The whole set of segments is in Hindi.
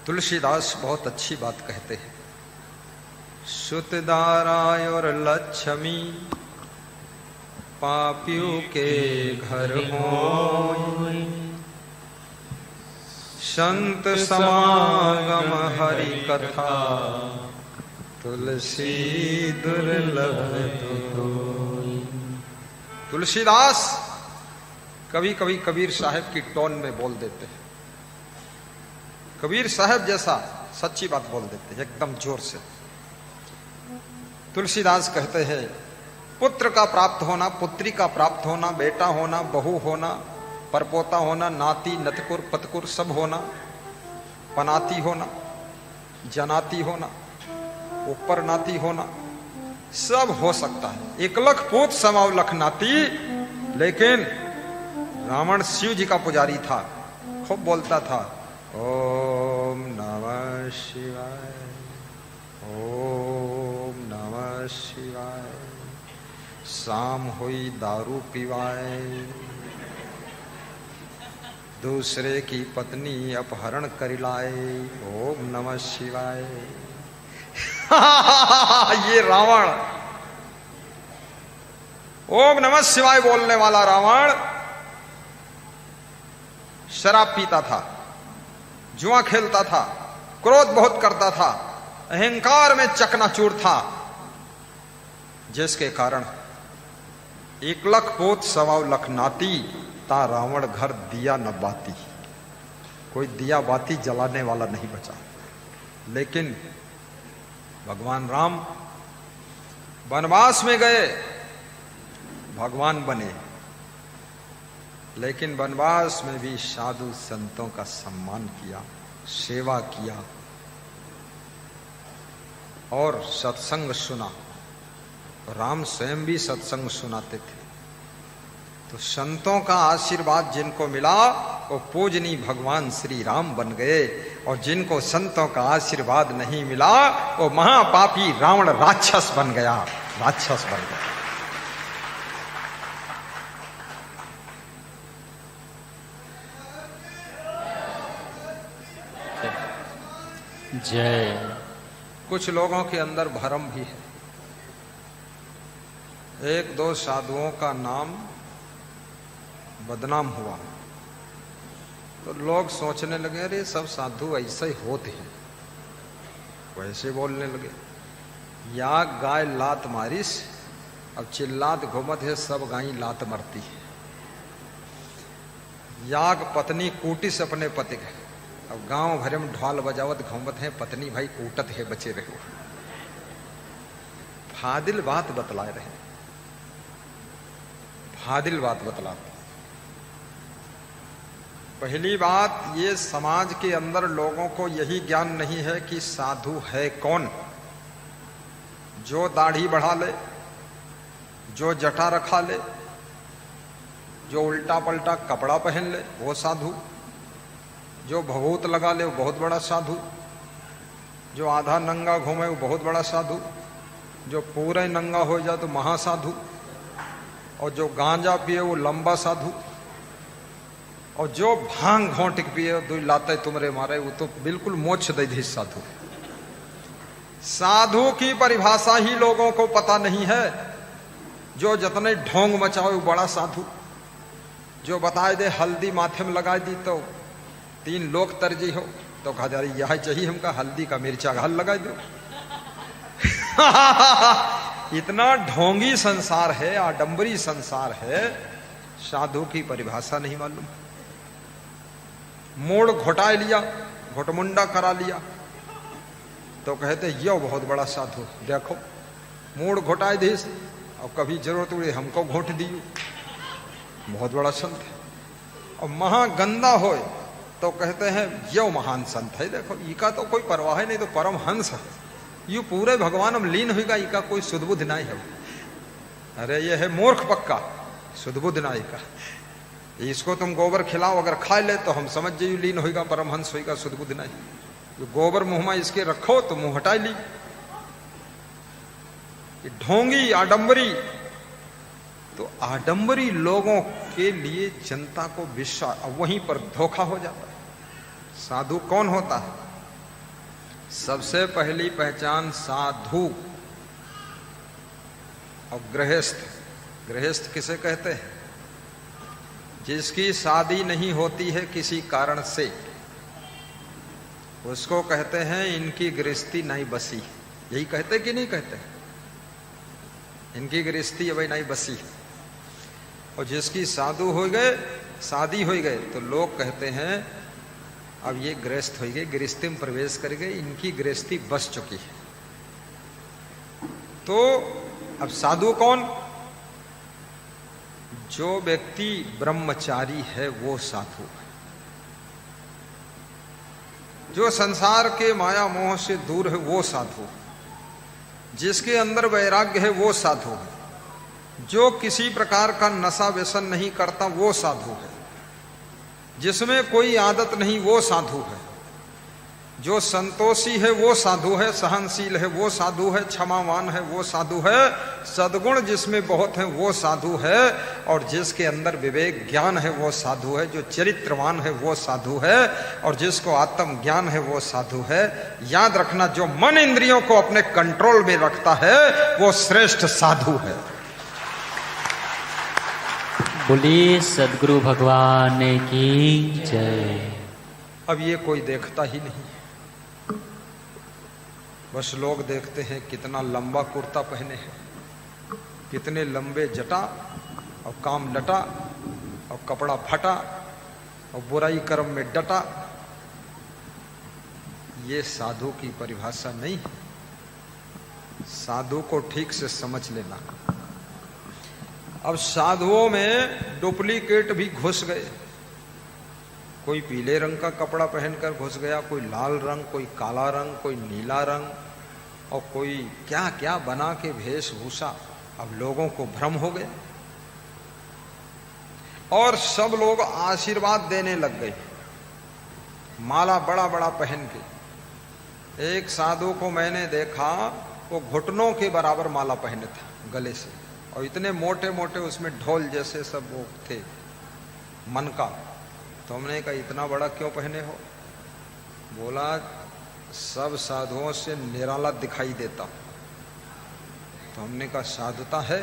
तुलसीदास बहुत अच्छी बात कहते हैं। सुतदाराय और लक्ष्मी पापियों के घर होय, संत समागम हरि कथा तुलसी दुर्लभ होय। तुलसीदास कभी कभी कबीर साहब की टोन में बोल देते हैं, कबीर साहब जैसा सच्ची बात बोल देते हैं एकदम जोर से। तुलसीदास कहते हैं पुत्र का प्राप्त होना, पुत्री का प्राप्त होना, बेटा होना, बहू होना, परपोता होना, नाती नतकुर पतकुर सब होना, पनाती होना, जनाती होना, ऊपर नाती होना, सब हो सकता है। 1 लाख पूत समाव लख नाती। लेकिन रावण शिव जी का पुजारी था, खूब बोलता था ओम नमः शिवाय, ओम नमः शिवाय, शाम हुई दारू पीवाए, दूसरे की पत्नी अपहरण कर लाए, ओम नमः शिवाय। ये रावण, ओम नमः शिवाय बोलने वाला रावण शराब पीता था, जुआ खेलता था, क्रोध बहुत करता था, अहंकार में चकनाचूर था, जिसके कारण 1 लाख पोत 1.25 लाख नाती ता रावण घर दिया न बाती। कोई दिया बाती जलाने वाला नहीं बचा। लेकिन भगवान राम वनवास में गए, भगवान बने, लेकिन वनवास में भी साधु संतों का सम्मान किया, सेवा किया और सत्संग सुना। राम स्वयं भी सत्संग सुनाते थे। तो संतों का आशीर्वाद जिनको मिला वो पूजनीय भगवान श्री राम बन गए, और जिनको संतों का आशीर्वाद नहीं मिला वो महापापी रावण राक्षस बन गया, राक्षस बन गया। जय। कुछ लोगों के अंदर भरम भी है। 1-2 साधुओं का नाम बदनाम हुआ तो लोग सोचने लगे अरे सब साधु ऐसे ही होते हैं, वैसे बोलने लगे। या गाय लात मारिस, अब चिल्लात घूमत है सब गाय लात मरती है। याग पत्नी कूटिस अपने पति के, अब गांव भरे में ढोल बजावत घूमत है, पत्नी भाई कूटत है, बचे रहो। फादिल बात बतलाए रहे, फादिल बात बतलाते। पहली बात, ये समाज के अंदर लोगों को यही ज्ञान नहीं है कि साधु है कौन। जो दाढ़ी बढ़ा ले, जो जटा रखा ले, जो उल्टा पलटा कपड़ा पहन ले वो साधु, जो भभूत लगा ले वो बहुत बड़ा साधु, जो आधा नंगा घूमे वो बहुत बड़ा साधु, जो पूरे नंगा हो जाए तो महासाधु, और जो गांजा पिए वो लंबा साधु, और जो भांग घोंट पिए 2 लाते तुमरे मारे वो तो बिल्कुल मोक्ष दे दी साधु। साधु की परिभाषा ही लोगों को पता नहीं है। जो जितने ढोंग मचाओ वो बड़ा साधु, जो बताए दे हल्दी माथे में लगा दी तो 3 लोग तरजी हो, तो कहा जा रही यह चाहिए हमका, हल्दी का मिर्चा घाल लगा दो। इतना ढोंगी संसार है, आडंबरी संसार है, साधु की परिभाषा नहीं मालूम। मोड़ घोटा लिया, घोटमुंडा करा लिया तो कहते यो बहुत बड़ा साधु, देखो मोड़ घोटाए दे, और कभी जरूरत हुई हमको घोट दियो, बहुत बड़ा संत है। और महागंदा हो तो कहते हैं यो महान संत है, देखो इका तो कोई परवाह नहीं, तो परम हंस है, यू पूरे भगवान में लीन होगा, इका कोई सुदबुद्ध नहीं है। अरे ये है मूर्ख पक्का, सुदबुद्ध नहीं का। इसको तुम गोबर खिलाओ, अगर खा ले तो हम समझ जाइए लीन होगा, परमहंस होगा, सुदबुद्ध नहीं। जो गोबर मुंह में इसके रखो तो मुंह हटा ली। ढोंगी आडंबरी, तो आडंबरी लोगों के लिए जनता को विश्वास, वहीं पर धोखा हो जाता है। साधु कौन होता है? सबसे पहली पहचान साधु और गृहस्थ। गृहस्थ किसे कहते हैं? जिसकी शादी नहीं होती है किसी कारण से, उसको कहते हैं इनकी गृहस्थी नहीं बसी। यही कहते कि नहीं कहते? इनकी गृहस्थी अभी नहीं बसी। और जिसकी साधु हो गए, शादी हो गए, तो लोग कहते हैं अब ये गृहस्थ हो गए, गृहस्थी में प्रवेश कर गए, इनकी गृहस्थी बस चुकी है। तो अब साधु कौन? जो व्यक्ति ब्रह्मचारी है वो साधु है। जो संसार के माया मोह से दूर है वो साधु है। जिसके अंदर वैराग्य है वो साधु है। जो किसी प्रकार का नशा व्यसन नहीं करता वो साधु है। जिसमें कोई आदत नहीं वो साधु है। जो संतोषी है वो साधु है, सहनशील है वो साधु है, क्षमावान है वो साधु है, सद्गुण जिसमें बहुत है वो साधु है, और जिसके अंदर विवेक ज्ञान है वो साधु है, जो चरित्रवान है वो साधु है, और जिसको आत्म ज्ञान है वो साधु है। याद रखना, जो मन इंद्रियों को अपने कंट्रोल में रखता है वो श्रेष्ठ साधु है। बोलिए सद्गुरु भगवान की जय। अब ये कोई देखता ही नहीं, बस लोग देखते हैं कितना लंबा कुर्ता पहने हैं, कितने लंबे जटा और काम लटा और कपड़ा फटा और बुराई कर्म में डटा। ये साधु की परिभाषा नहीं है। साधु को ठीक से समझ लेना। अब साधुओं में डुप्लीकेट भी घुस गए। कोई पीले रंग का कपड़ा पहनकर घुस गया, कोई लाल रंग, कोई काला रंग, कोई नीला रंग, और कोई क्या क्या बना के वेशभूषा। अब लोगों को भ्रम हो गया और सब लोग आशीर्वाद देने लग गए, माला बड़ा बड़ा पहन के। एक साधु को मैंने देखा, वो घुटनों के बराबर माला पहने था गले से, और इतने मोटे मोटे उसमें ढोल जैसे सब वो थे मन का। तो हमने कहा इतना बड़ा क्यों पहने हो? बोला सब साधुओं से निराला दिखाई देता। तो हमने कहा साधुता है?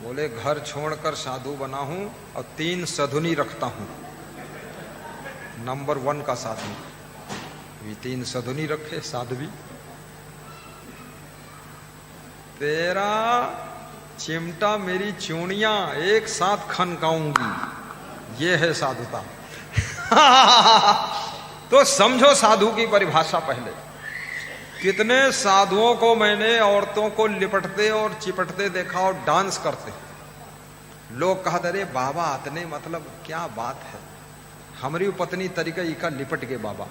बोले घर छोड़कर साधु बना हूं और 3 सधुनी रखता हूं, नंबर 1 का साधु। भी 3 सधुनी रखे साध्वी। तेरा चिमटा मेरी चूड़ियां एक साथ खनकाऊंगी, ये है साधुता। तो समझो साधु की परिभाषा। पहले कितने साधुओं को मैंने औरतों को लिपटते और चिपटते देखा और डांस करते। लोग कहते अरे बाबा आतने, मतलब क्या बात है, हमारी पत्नी तरीका इका लिपट गए बाबा।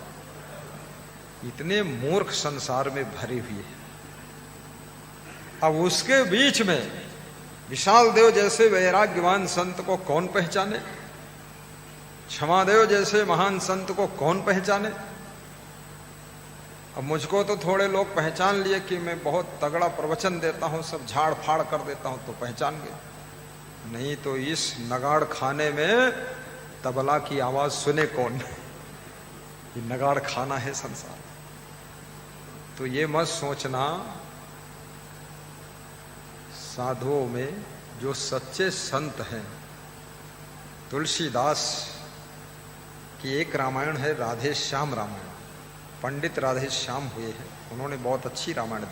इतने मूर्ख संसार में भरे हुए हैं। अब उसके बीच में विशाल देव जैसे वैराग्यवान संत को कौन पहचाने? क्षमादेव जैसे महान संत को कौन पहचाने? अब मुझको तो थोड़े लोग पहचान लिए कि मैं बहुत तगड़ा प्रवचन देता हूं, सब झाड़ फाड़ कर देता हूं, तो पहचान गए। नहीं तो इस नगाड़ खाने में तबला की आवाज सुने कौन? ये नगाड़ खाना है संसार। तो ये मत सोचना, साधुओं में जो सच्चे संत हैं, तुलसीदास की एक रामायण है राधे श्याम रामायण। पंडित राधे श्याम हुए हैं, उन्होंने बहुत अच्छी रामायण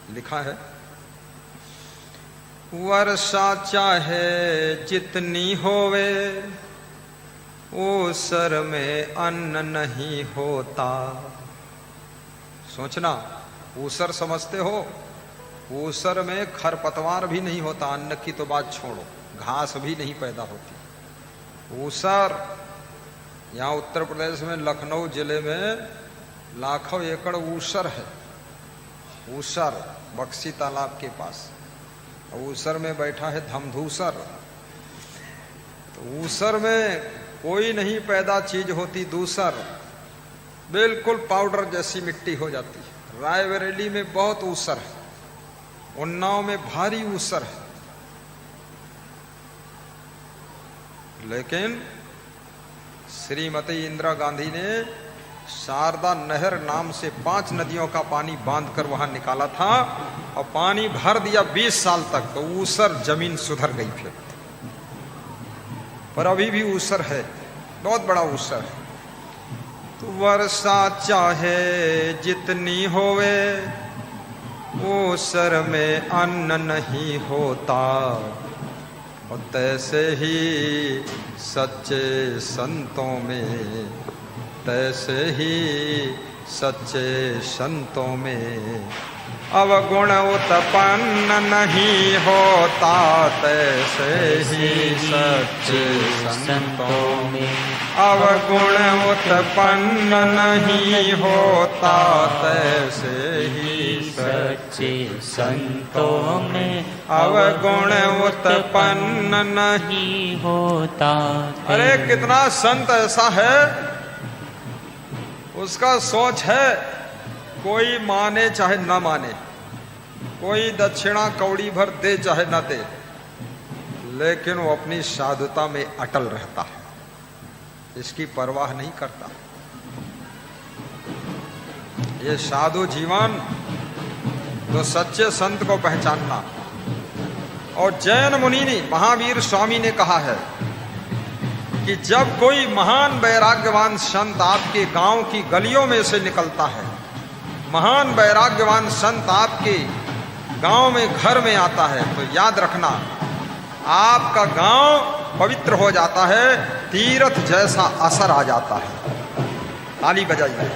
लिखा है। वर्षा चाहे जितनी होवे, ऊसर में अन्न नहीं होता। सोचना, ऊसर समझते हो? ऊसर में खरपतवार भी नहीं होता, अन्न की तो बात छोड़ो, घास भी नहीं पैदा होती। ऊसर, यहाँ उत्तर प्रदेश में लखनऊ जिले में लाखों एकड़ ऊसर है। ऊसर बक्सी तालाब के पास, ऊसर में बैठा है धमधूसर। तो ऊसर में कोई नहीं पैदा चीज होती, दूसर बिल्कुल पाउडर जैसी मिट्टी हो जाती है। रायबरेली में बहुत ऊसर है, उन्नाव में भारी ऊसर है, लेकिन श्रीमती इंदिरा गांधी ने शारदा नहर नाम से 5 नदियों का पानी बांध कर वहां निकाला था और पानी भर दिया 20 साल तक, तो ऊसर जमीन सुधर गई फिर। पर अभी भी ऊसर है, बहुत बड़ा ऊसर है। तो वर्षा चाहे जितनी होवे, ऊसर में अन्न नहीं होता, और तैसे ही सच्चे संतों में, तैसे ही सच्चे संतों में अवगुण उत्पन्न नहीं होता, तैसे ही सच्चे संतों में अवगुण उत्पन्न नहीं होता, तैसे ही सच्चे संतों में अवगुण उत्पन्न नहीं होता। अरे कितना संत ऐसा है, उसका सोच है कोई माने चाहे न माने, कोई दक्षिणा कौड़ी भर दे चाहे न दे, लेकिन वो अपनी साधुता में अटल रहता है, इसकी परवाह नहीं करता। ये साधु जीवन तो सच्चे संत को पहचानना। और जैन मुनि ने, महावीर स्वामी ने कहा है कि जब कोई महान वैराग्यवान संत आपके गांव की गलियों में से निकलता है, महान वैराग्यवान संत आपके गांव में घर में आता है, तो याद रखना आपका गांव पवित्र हो जाता है, तीर्थ जैसा असर आ जाता है। ताली बजाइए।